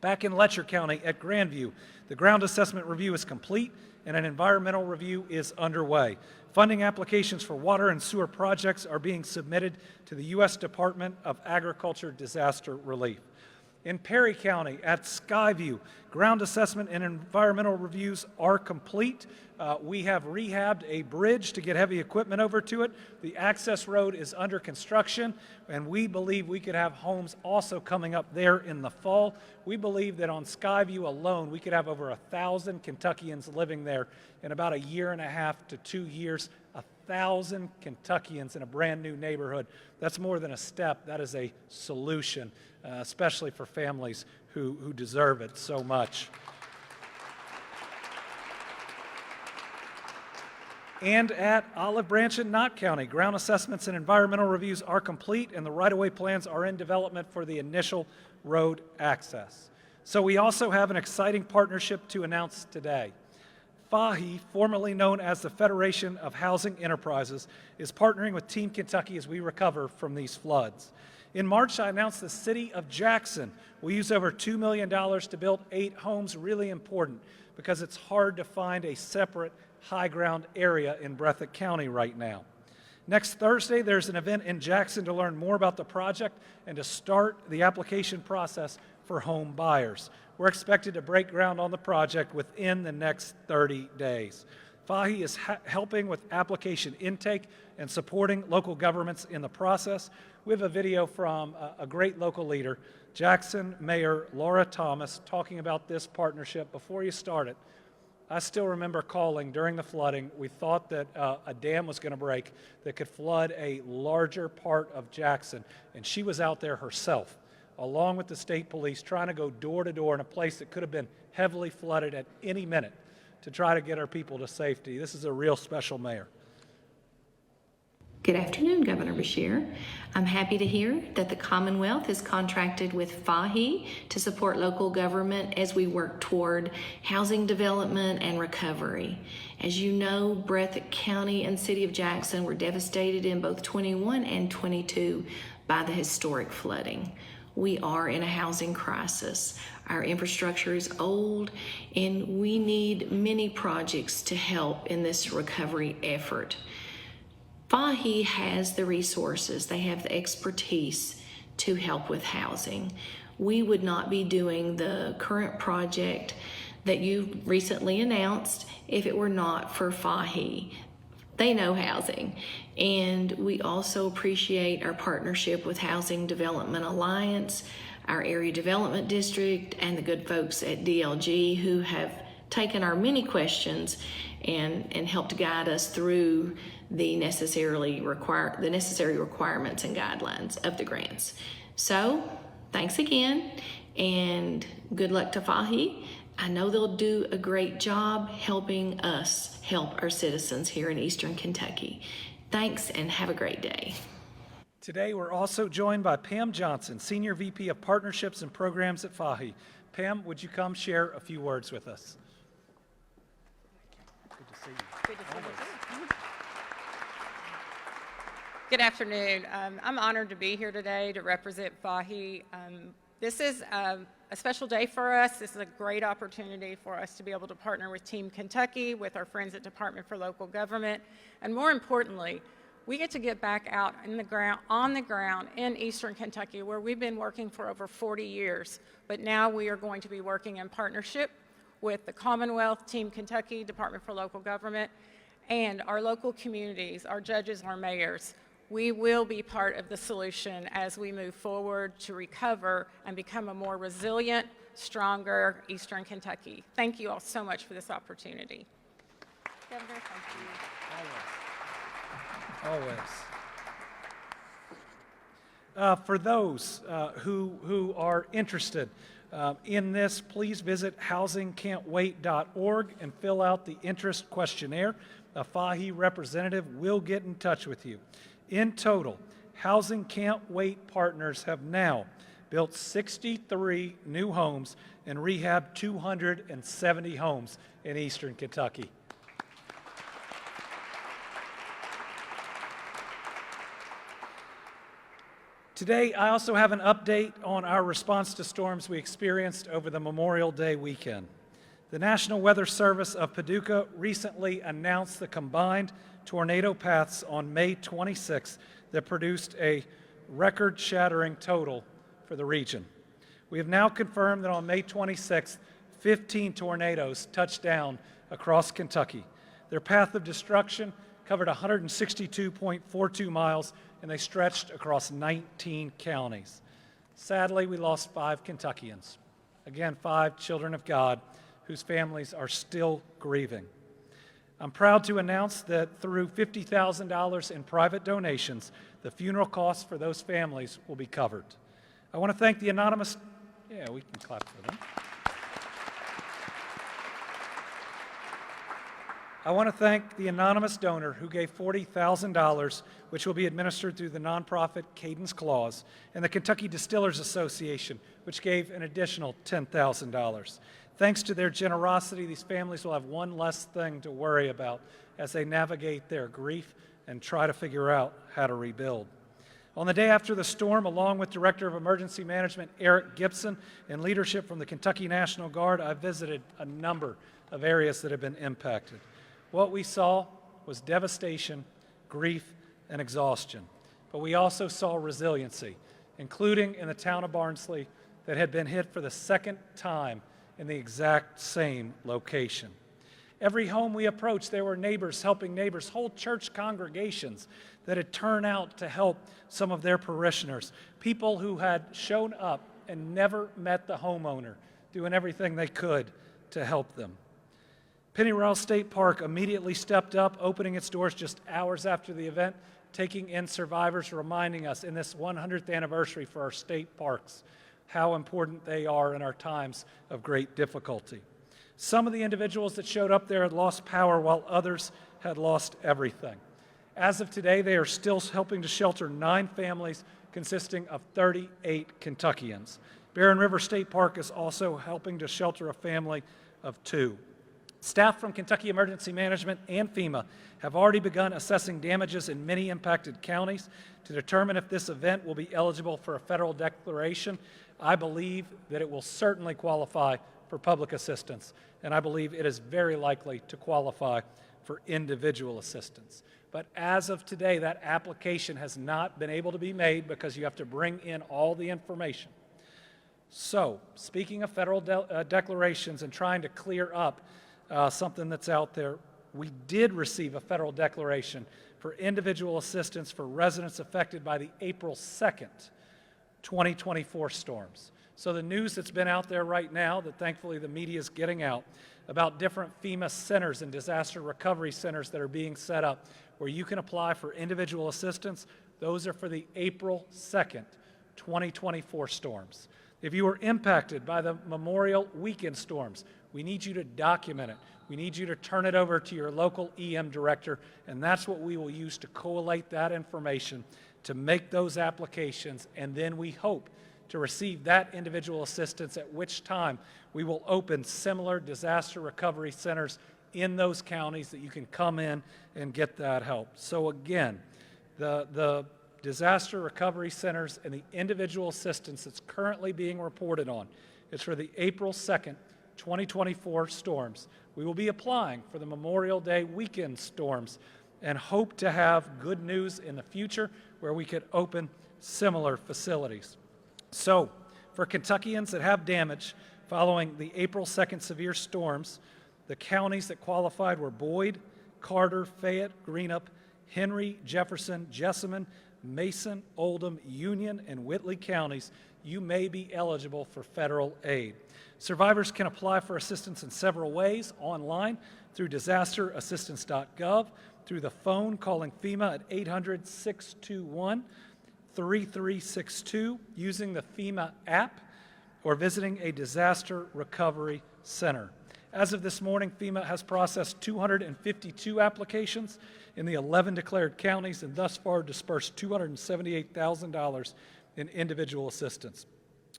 Back in Letcher County at Grandview, the ground assessment review is complete and an environmental review is underway. Funding applications for water and sewer projects are being submitted to the U.S. Department of Agriculture Disaster Relief. In Perry County at Skyview, ground assessment and environmental reviews are complete. We have rehabbed a bridge to get heavy equipment over to it. The access road is under construction, and we believe we could have homes also coming up there in the fall. We believe that on Skyview alone, we could have over 1,000 Kentuckians living there in about 1.5 to 2 years. 1,000 Kentuckians in a brand new neighborhood. That's more than a step. That is a solution, especially for families who deserve it so much. And at Olive Branch in Knott County, ground assessments and environmental reviews are complete, and the right-of-way plans are in development for the initial road access. So we also have an exciting partnership to announce today. FAHI, formerly known as the Federation of Housing Enterprises, is partnering with Team Kentucky as we recover from these floods. In March, I announced the city of Jackson will use over $2 million to build 8 homes, really important because it's hard to find a separate high ground area in Breathitt County right now. Next Thursday, there's an event in Jackson to learn more about the project and to start the application process for home buyers. We're expected to break ground on the project within the next 30 days. FAHI is helping with application intake and supporting local governments in the process. We have a video from a great local leader, Jackson Mayor Laura Thomas, talking about this partnership. Before you start it, I still remember calling during the flooding. We thought that a dam was going to break that could flood a larger part of Jackson, and she was out there herself, along with the state police, trying to go door to door in a place that could have been heavily flooded at any minute to try to get our people to safety. This is a real special mayor. Good afternoon, Governor Beshear. I'm happy to hear that the Commonwealth is contracted with FAHI to support local government as we work toward housing development and recovery. As you know, Breathitt County and City of Jackson were devastated in both 21 and 22 by the historic flooding. We are in a housing crisis. Our infrastructure is old, and we need many projects to help in this recovery effort. FAHI has the resources, they have the expertise to help with housing. We would not be doing the current project that you recently announced if it were not for FAHI. They know housing. And we also appreciate our partnership with Housing Development Alliance, our Area Development District, and the good folks at DLG who have taken our many questions and helped guide us through the necessary requirements and guidelines of the grants. So, thanks again, and good luck to FAHI. I know they'll do a great job helping us help our citizens here in Eastern Kentucky. Thanks, and have a great day. Today, we're also joined by Pam Johnson, Senior VP of Partnerships and Programs at FAHI. Pam, would you come share a few words with us? Good to see you. Good to see you too. Good afternoon. I'm honored to be here today to represent FAHI. This is a special day for us. This is a great opportunity for us to be able to partner with Team Kentucky, with our friends at Department for Local Government, and more importantly, we get to get back out on the ground in Eastern Kentucky, where we've been working for over 40 years. But now we are going to be working in partnership with the Commonwealth, Team Kentucky, Department for Local Government, and our local communities, our judges, our mayors. We will be part of the solution as we move forward to recover and become a more resilient, stronger Eastern Kentucky. Thank you all so much for this opportunity. Governor, thank you. Always. For those who are interested in this, please visit housingcan'twait.org and fill out the interest questionnaire. A FAHI representative will get in touch with you. In total, Housing Can't Wait partners have now built 63 new homes and rehabbed 270 homes in Eastern Kentucky. Today, I also have an update on our response to storms we experienced over the Memorial Day weekend. The National Weather Service of Paducah recently announced the combined tornado paths on May 26th that produced a record-shattering total for the region. We have now confirmed that on May 26th, 15 tornadoes touched down across Kentucky. Their path of destruction covered 162.42 miles, and they stretched across 19 counties. Sadly, we lost 5 Kentuckians. Again, 5 children of God whose families are still grieving. I'm proud to announce that through $50,000 in private donations, the funeral costs for those families will be covered. I want to thank the anonymous, we can clap for them. I want to thank the anonymous donor who gave $40,000, which will be administered through the nonprofit Cadence Clause, and the Kentucky Distillers Association, which gave an additional $10,000. Thanks to their generosity, these families will have one less thing to worry about as they navigate their grief and try to figure out how to rebuild. On the day after the storm, along with Director of Emergency Management Eric Gibson and leadership from the Kentucky National Guard, I visited a number of areas that have been impacted. What we saw was devastation, grief, and exhaustion. But we also saw resiliency, including in the town of Barnsley that had been hit for the second time in the exact same location. Every home we approached, there were neighbors helping neighbors, whole church congregations that had turned out to help some of their parishioners, people who had shown up and never met the homeowner, doing everything they could to help them. Pennyroyal State Park immediately stepped up, opening its doors just hours after the event, taking in survivors, reminding us in this 100th anniversary for our state parks how important they are in our times of great difficulty. Some of the individuals that showed up there had lost power while others had lost everything. As of today, they are still helping to shelter 9 families consisting of 38 Kentuckians. Barren River State Park is also helping to shelter a family of 2. Staff from Kentucky Emergency Management and FEMA have already begun assessing damages in many impacted counties to determine if this event will be eligible for a federal declaration. I believe that it will certainly qualify for public assistance, and I believe it is very likely to qualify for individual assistance. But as of today, that application has not been able to be made because you have to bring in all the information. So, speaking of federal declarations and trying to clear up something that's out there, we did receive a federal declaration for individual assistance for residents affected by the April 2nd, 2024 storms. So the news that's been out there right now, that thankfully the media is getting out, about different FEMA centers and disaster recovery centers that are being set up where you can apply for individual assistance, those are for the April 2nd, 2024 storms. If you were impacted by the Memorial Weekend storms, we need you to document it. We need you to turn it over to your local EM director, and that's what we will use to collate that information to make those applications, and then we hope to receive that individual assistance, at which time we will open similar disaster recovery centers in those counties that you can come in and get that help. So again, the disaster recovery centers and the individual assistance that's currently being reported on is for the April 2nd, 2024 storms. We will be applying for the Memorial Day weekend storms and hope to have good news in the future where we could open similar facilities. So, for Kentuckians that have damage following the April 2nd severe storms, the counties that qualified were Boyd, Carter, Fayette, Greenup, Henry, Jefferson, Jessamine, Mason, Oldham, Union, and Whitley counties. You may be eligible for federal aid. Survivors can apply for assistance in several ways: online, through disasterassistance.gov, through the phone calling FEMA at 800-621-3362, using the FEMA app, or visiting a disaster recovery center. As of this morning, FEMA has processed 252 applications in the 11 declared counties and thus far dispersed $278,000 in individual assistance.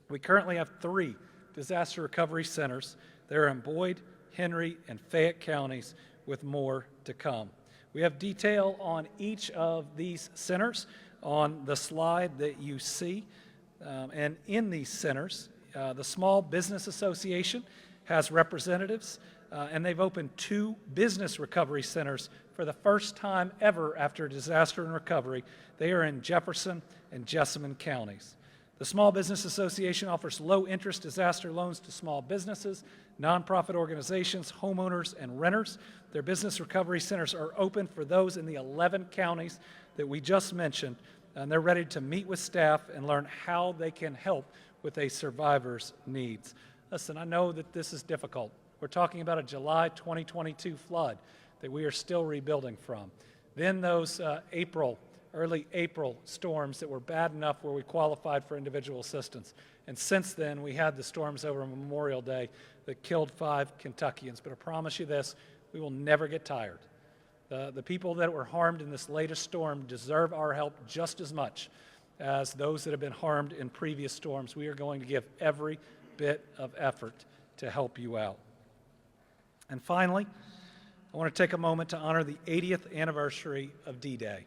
We currently have 3 disaster recovery centers. They're in Boyd, Henry, and Fayette counties, with more to come. We have detail on each of these centers on the slide that you see. And in these centers, the Small Business Association has representatives, and they've opened 2 business recovery centers for the first time ever after disaster and recovery. They are in Jefferson and Jessamine counties. The Small Business Association offers low-interest disaster loans to small businesses, nonprofit organizations, homeowners, and renters. Their business recovery centers are open for those in the 11 counties that we just mentioned, and they're ready to meet with staff and learn how they can help with a survivor's needs. Listen, I know that this is difficult. We're talking about a July 2022 flood that we are still rebuilding from. Then those early April storms that were bad enough where we qualified for individual assistance. And since then, we had the storms over Memorial Day that killed 5 Kentuckians. But I promise you this, we will never get tired. The people that were harmed in this latest storm deserve our help just as much as those that have been harmed in previous storms. We are going to give every bit of effort to help you out. And finally, I want to take a moment to honor the 80th anniversary of D-Day.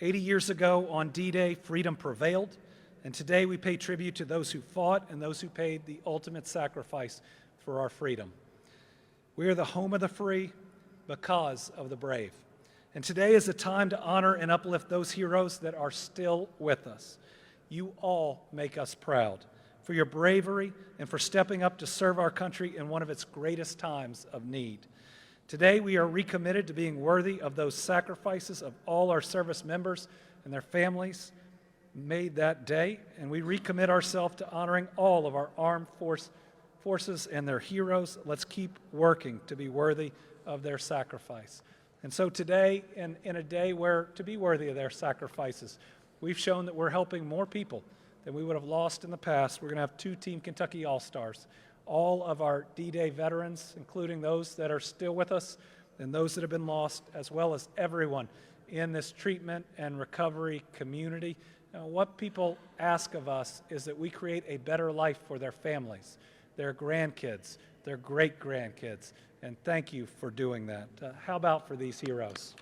80 years ago on D-Day, freedom prevailed, and today we pay tribute to those who fought and those who paid the ultimate sacrifice for our freedom. We are the home of the free because of the brave. And today is a time to honor and uplift those heroes that are still with us. You all make us proud for your bravery and for stepping up to serve our country in one of its greatest times of need. Today, we are recommitted to being worthy of those sacrifices of all our service members and their families made that day, and we recommit ourselves to honoring all of our armed forces and their heroes. Let's keep working to be worthy of their sacrifice. And so today, in a day where to be worthy of their sacrifices, we've shown that we're helping more people than we would have lost in the past. We're going to have 2 Team Kentucky All-Stars. All of our D-Day veterans, including those that are still with us and those that have been lost, as well as everyone in this treatment and recovery community. Now, what people ask of us is that we create a better life for their families, their grandkids, their great-grandkids, and thank you for doing that. How about for these heroes?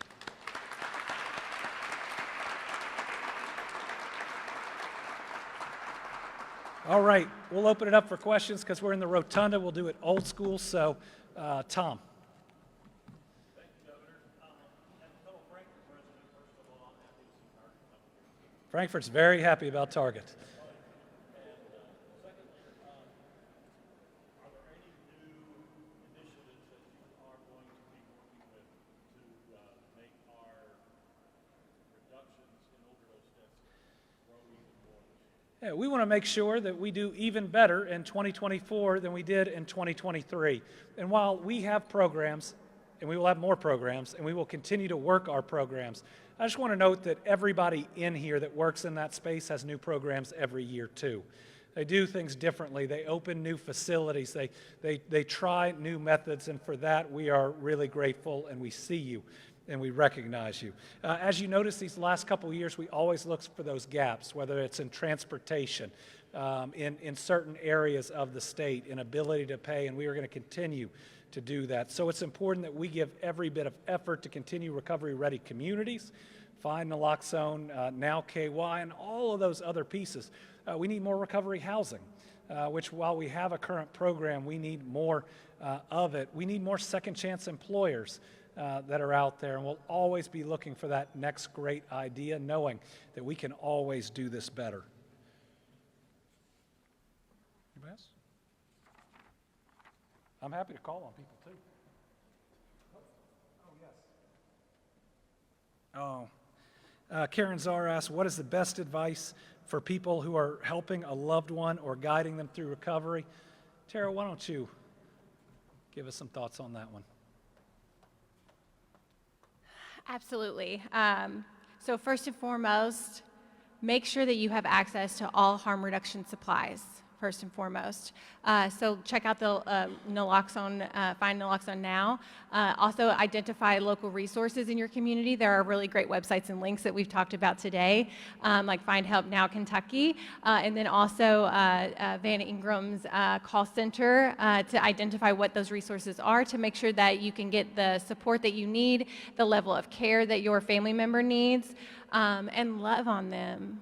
All right, we'll open it up for questions because we're in the rotunda. We'll do it old school. So, Tom. Frankfurt's very happy about Target. Yeah, we want to make sure that we do even better in 2024 than we did in 2023. And while we have programs, and we will have more programs, and we will continue to work our programs, I just want to note that everybody in here that works in that space has new programs every year too. They do things differently. They open new facilities. They try new methods, and for that we are really grateful, and we see you and we recognize you. As you notice, these last couple of years, we always look for those gaps, whether it's in transportation, in certain areas of the state, in ability to pay, and we are going to continue to do that. So it's important that we give every bit of effort to continue recovery-ready communities, find naloxone, now KY, and all of those other pieces. We need more recovery housing, which while we have a current program, we need more of it. We need more second chance employers that are out there, and we'll always be looking for that next great idea, knowing that we can always do this better. Anybody else? I'm happy to call on people too. Oh, yes. Karen Czar asks, what is the best advice for people who are helping a loved one or guiding them through recovery? Tara, why don't you give us some thoughts on that one? Absolutely. So first and foremost, make sure that you have access to all harm reduction supplies, first and foremost. So check out the naloxone, Find Naloxone Now. Also identify local resources in your community. There are really great websites and links that we've talked about today, like Find Help Now Kentucky, and then also Van Ingram's call center to identify what those resources are to make sure that you can get the support that you need, the level of care that your family member needs, and love on them.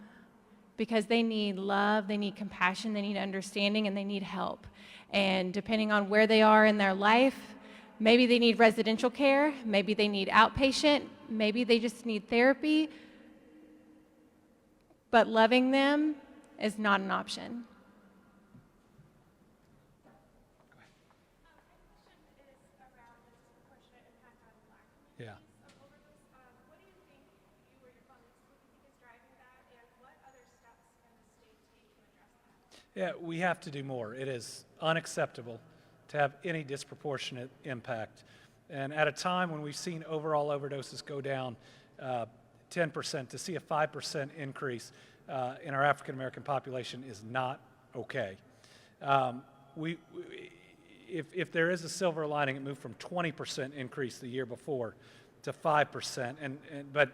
Because they need love, they need compassion, they need understanding, and they need help. And depending on where they are in their life, maybe they need residential care, maybe they need outpatient, maybe they just need therapy, but loving them is not an option. Yeah. Yeah, we have to do more. It is unacceptable to have any disproportionate impact. And at a time when we've seen overall overdoses go down 10%, to see a 5% increase in our African American population is not okay. If there is a silver lining, it moved from 20% increase the year before to 5%, but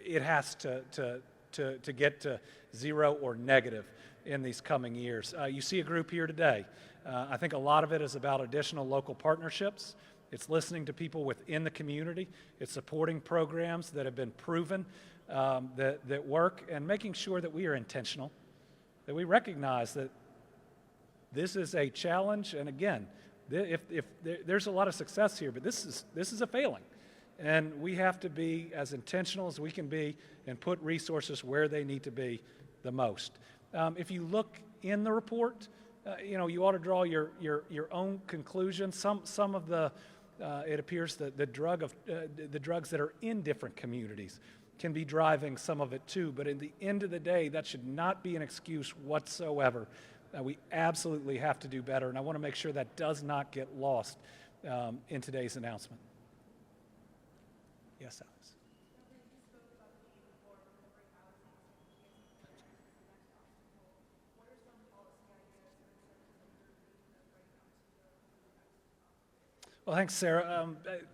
it has to get to zero or negative in these coming years. You see a group here today. I think a lot of it is about additional local partnerships. It's listening to people within the community. It's supporting programs that have been proven that work, and making sure that we are intentional, that we recognize that this is a challenge. And again, if there's a lot of success here, but this is a failing. And we have to be as intentional as we can be and put resources where they need to be the most. If you look in the report, you ought to draw your own conclusions. Some of the it appears that the drugs that are in different communities can be driving some of it too. But at the end of the day, that should not be an excuse whatsoever. We absolutely have to do better, and I want to make sure that does not get lost in today's announcement. Yes, Alex. Well, thanks, Sarah.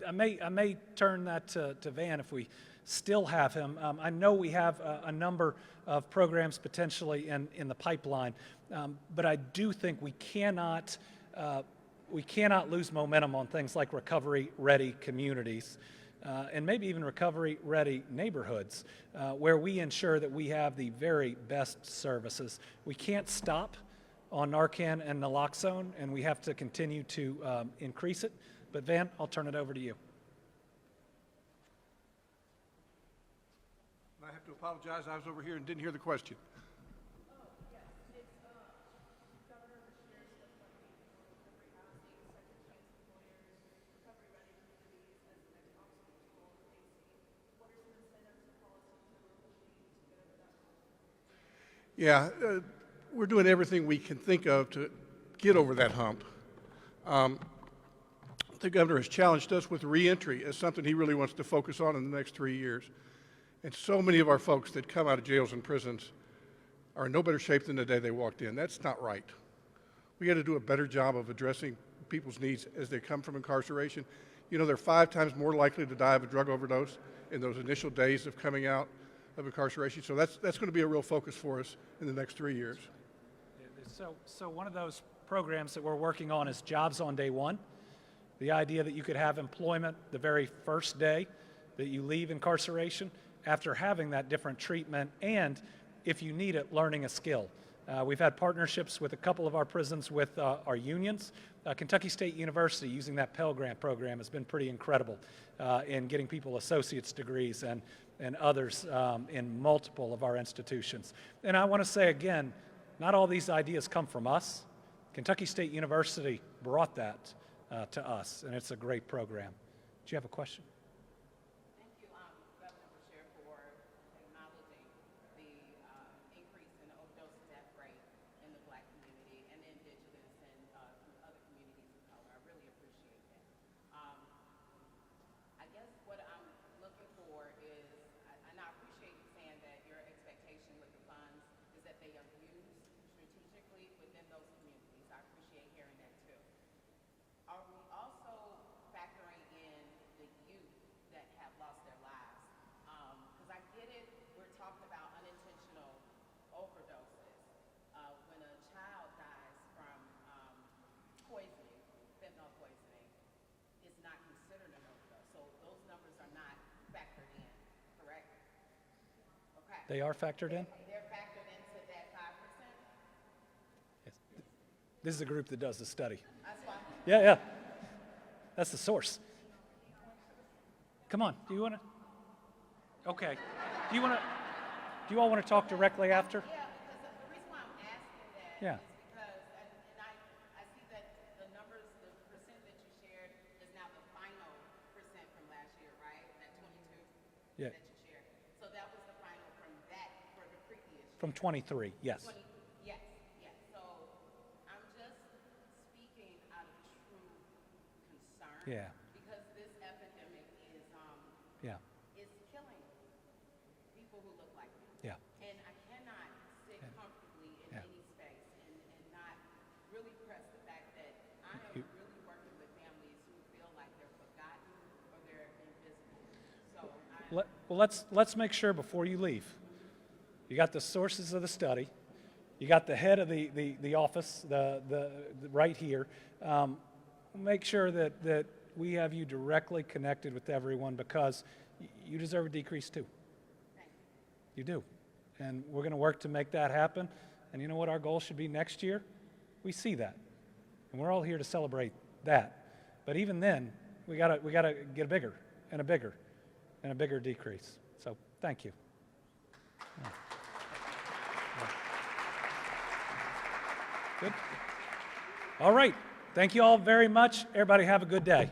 I may turn that to Van if we still have him. I know we have a number of programs potentially in the pipeline, but I do think we cannot lose momentum on things like recovery-ready communities. and maybe even recovery-ready neighborhoods where we ensure that we have the very best services. We can't stop on Narcan and naloxone, and we have to continue to increase it. But Van, I'll turn it over to you. I have to apologize. I was over here and didn't hear the question. Yeah, we're doing everything we can think of to get over that hump. The governor has challenged us with reentry as something he really wants to focus on in the next 3 years. And so many of our folks that come out of jails and prisons are in no better shape than the day they walked in. That's not right. We got to do a better job of addressing people's needs as they come from incarceration. You know, they're 5 times more likely to die of a drug overdose in those initial days of coming out of incarceration. So that's going to be a real focus for us in the next 3 years. So one of those programs that we're working on is Jobs on Day One. The idea that you could have employment the very first day that you leave incarceration after having that different treatment, and if you need it, learning a skill. We've had partnerships with a couple of our prisons with our unions. Kentucky State University, using that Pell Grant program, has been pretty incredible in getting people associate's degrees and others in multiple of our institutions. And I want to say again, not all these ideas come from us. Kentucky State University brought that to us, and it's a great program. Do you have a question? Thank you, Governor Beshear, for acknowledging the increase in overdose death rate in the Black community and the Indigenous and other communities of color. I really appreciate that. I guess what I'm looking for is, and I appreciate you saying that your expectation with the funds is that they are used strategically within those communities. I appreciate hearing that too. Are we also factoring in the youth that have lost their lives? Because I get it, we're talking about unintentional overdoses. When a child dies from poisoning, fentanyl poisoning, it's not considered an overdose. So those numbers are not factored in, correct? Okay. They are factored in? They're factored into that 5%? Yes. This is the group that does the study. That's fine. Yeah. That's the source. Come on, do you want to? Okay. Do you all want to talk directly after? Yeah, because the reason why I'm asking that Yeah. is because, and I see that the numbers, the percent that you shared is now the final percent from last year, right? That 22 Yeah. that you shared. So that was the final from that, for the previous year. From 23, yes. Yes. So I'm just speaking out of true concern. Yeah. Because this epidemic Yeah. is killing people who look like me. Yeah. And I cannot sit comfortably in Yeah. any space and not really press the fact that I am really working with families who feel like they're forgotten or they're invisible. So Well, let's make sure before you leave, you got the sources of the study, you got the head of the office, the right here. Make sure that we have you directly connected with everyone, because you deserve a decrease too. You do. And we're going to work to make that happen. And you know what our goal should be next year? We see that. And we're all here to celebrate that. But even then, we gotta get a bigger and a bigger and a bigger decrease. So thank you. Yeah. Good. All right. Thank you all very much. Everybody have a good day.